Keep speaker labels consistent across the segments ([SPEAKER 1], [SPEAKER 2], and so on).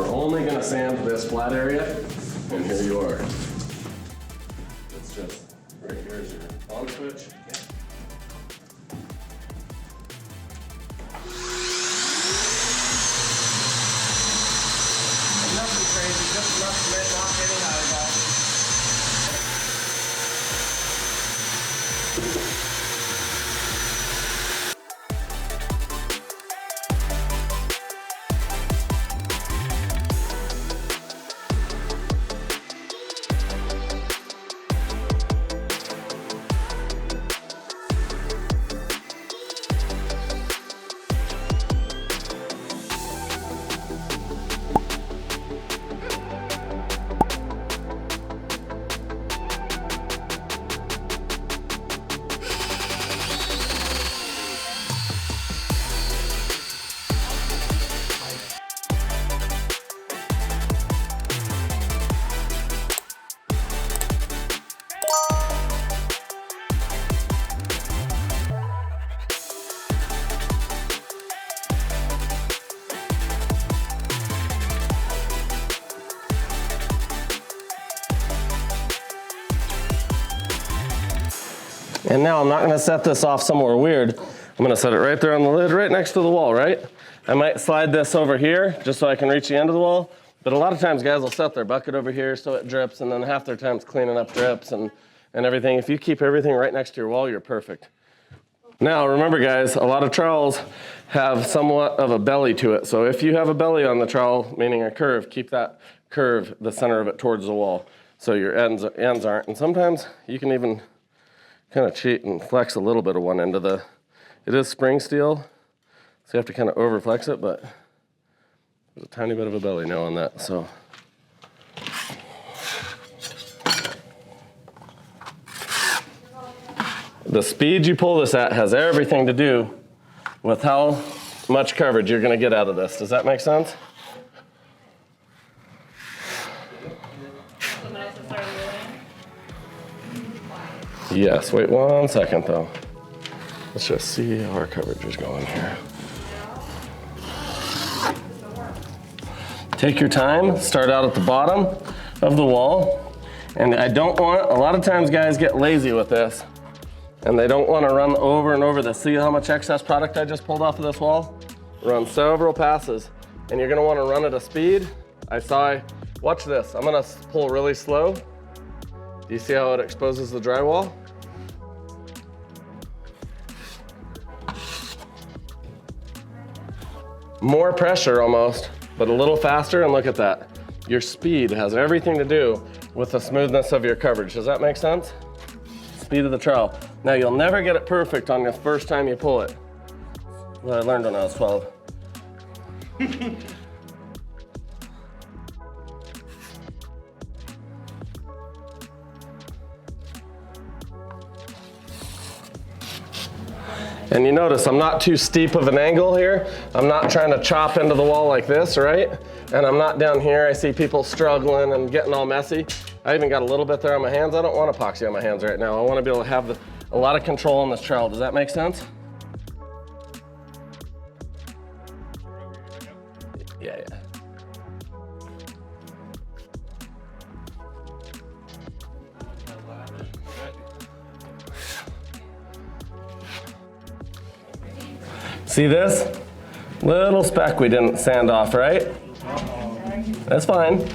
[SPEAKER 1] only gonna sand this flat area, and here you are. It's just, right here is your on switch. Nothing crazy, just enough to make not getting high about. And now I'm not gonna set this off somewhere weird. I'm gonna set it right there on the lid, right next to the wall, right? I might slide this over here just so I can reach the end of the wall. But a lot of times guys will set their bucket over here so it drips, and then half their time's cleaning up drips and everything. If you keep everything right next to your wall, you're perfect. Now remember guys, a lot of trowels have somewhat of a belly to it. So if you have a belly on the trowel, meaning a curve, keep that curve, the center of it, towards the wall so your ends aren't. And sometimes you can even kind of cheat and flex a little bit of one end of the, it is spring steel, so you have to kind of over flex it, but there's a tiny bit of a belly now on that, so. The speed you pull this at has everything to do with how much coverage you're gonna get out of this. Does that make sense? Yes, wait 1 second though. Let's just see how our coverage is going here. Take your time, start out at the bottom of the wall. And I don't want, a lot of times guys get lazy with this and they don't want to run over and over this. See how much excess product I just pulled off of this wall? Run several passes and you're gonna want to run at a speed. Watch this, I'm gonna pull really slow. Do you see how it exposes the drywall? More pressure almost, but a little faster, and look at that. Your speed has everything to do with the smoothness of your coverage. Does that make sense? Speed of the trowel. Now you'll never get it perfect on the first time you pull it. Well, I learned when I was 12. And you notice I'm not too steep of an angle here. I'm not trying to chop into the wall like this, right? And I'm not down here. I see people struggling and getting all messy. I even got a little bit there on my hands. I don't want epoxy on my hands right now. I want to be able to have a lot of control on this trowel. Does that make sense? Yeah. See this? Little speck we didn't sand off, right? That's fine.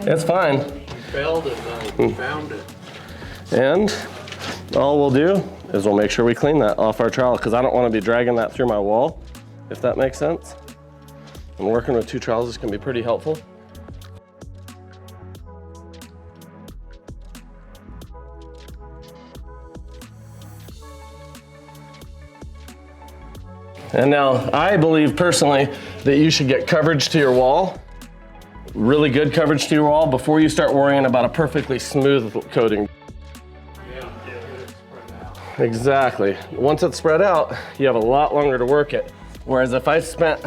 [SPEAKER 1] It's fine.
[SPEAKER 2] Failed it though, found it.
[SPEAKER 1] And all we'll do is we'll make sure we clean that off our trowel because I don't want to be dragging that through my wall, if that makes sense. And working with two trowels is going to be pretty helpful. And now I believe personally that you should get coverage to your wall, really good coverage to your wall before you start worrying about a perfectly smooth coating.
[SPEAKER 2] Yeah, it's spread out.
[SPEAKER 1] Exactly. Once it's spread out, you have a lot longer to work it. Whereas if I spent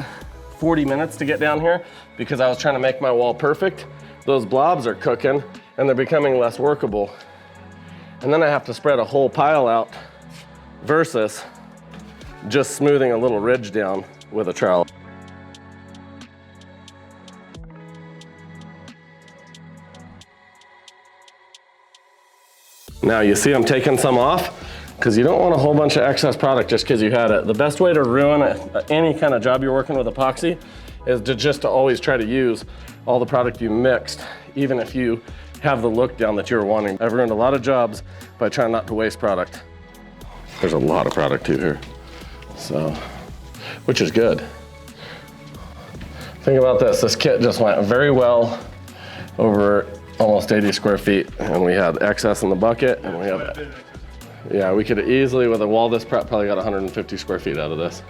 [SPEAKER 1] 40 minutes to get down here because I was trying to make my wall perfect, those blobs are cooking and they're becoming less workable. And then I have to spread a whole pile out versus just smoothing a little ridge down with a trowel. Now you see I'm taking some off because you don't want a whole bunch of excess product just because you had it. The best way to ruin any kind of job you're working with epoxy is to always try to use all the product you mixed, even if you have the look down that you're wanting. I've ruined a lot of jobs by trying not to waste product. There's a lot of product too here, so, which is good. Think about this, this kit just went very well over almost 80 square feet, and we had excess in the bucket, and we have, yeah, we could easily, with a wall this prep, probably got 150 square feet out of this.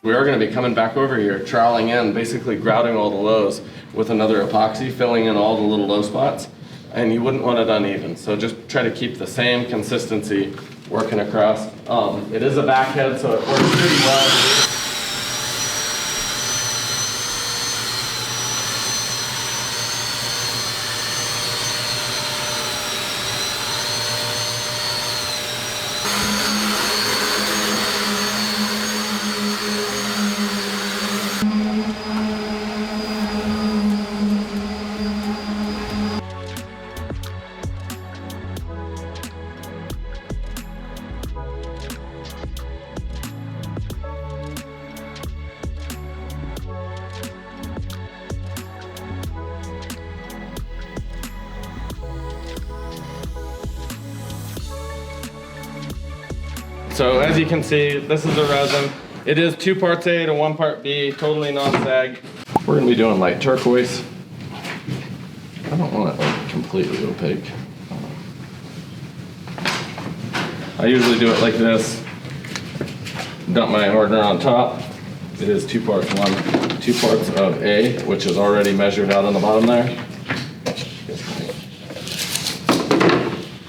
[SPEAKER 1] We are going to be coming back over here, troweling in, basically grouting all the lows with another epoxy, filling in all the little low spots, and you wouldn't want it uneven. So just try to keep the same consistency working across. It is a back head, so it works pretty well. So as you can see, this is a resin. It is 2 parts A to 1 part B, totally non-sag. We're gonna be doing light turquoise. I don't want it like completely opaque. I usually do it like this. Dump my hardener on top. It is 2 parts 1, 2 parts of A, which is already measured out on the bottom there.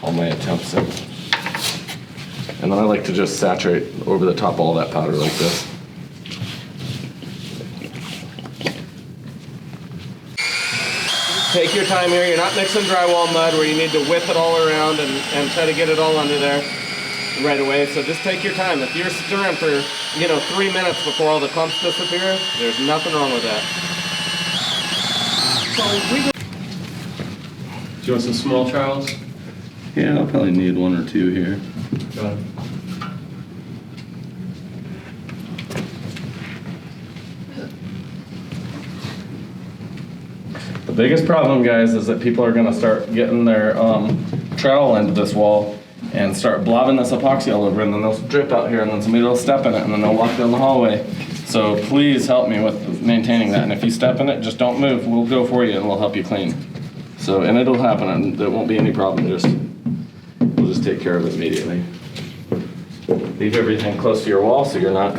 [SPEAKER 1] All my attempts at. And then I like to just saturate over the top all that powder like this. Take your time here. You're not mixing drywall mud where you need to whip it all around and try to get it all under there right away. So just take your time. If you're stirring for, 3 minutes before all the clumps disappear, there's nothing wrong with that.
[SPEAKER 3] Do you want some small trowels?
[SPEAKER 1] Yeah, I'll probably need 1 or 2 here.
[SPEAKER 3] Got it.
[SPEAKER 1] The biggest problem, guys, is that people are gonna start getting their trowel into this wall and start blobbing this epoxy all over, and then they'll drip out here, and then somebody will step in it, and then they'll walk down the hallway. So please help me with maintaining that, and if you step in it, just don't move. We'll go for you, and we'll help you clean. So, and it'll happen, and there won't be any problem. We'll just take care of it immediately. Leave everything close to your wall so you're not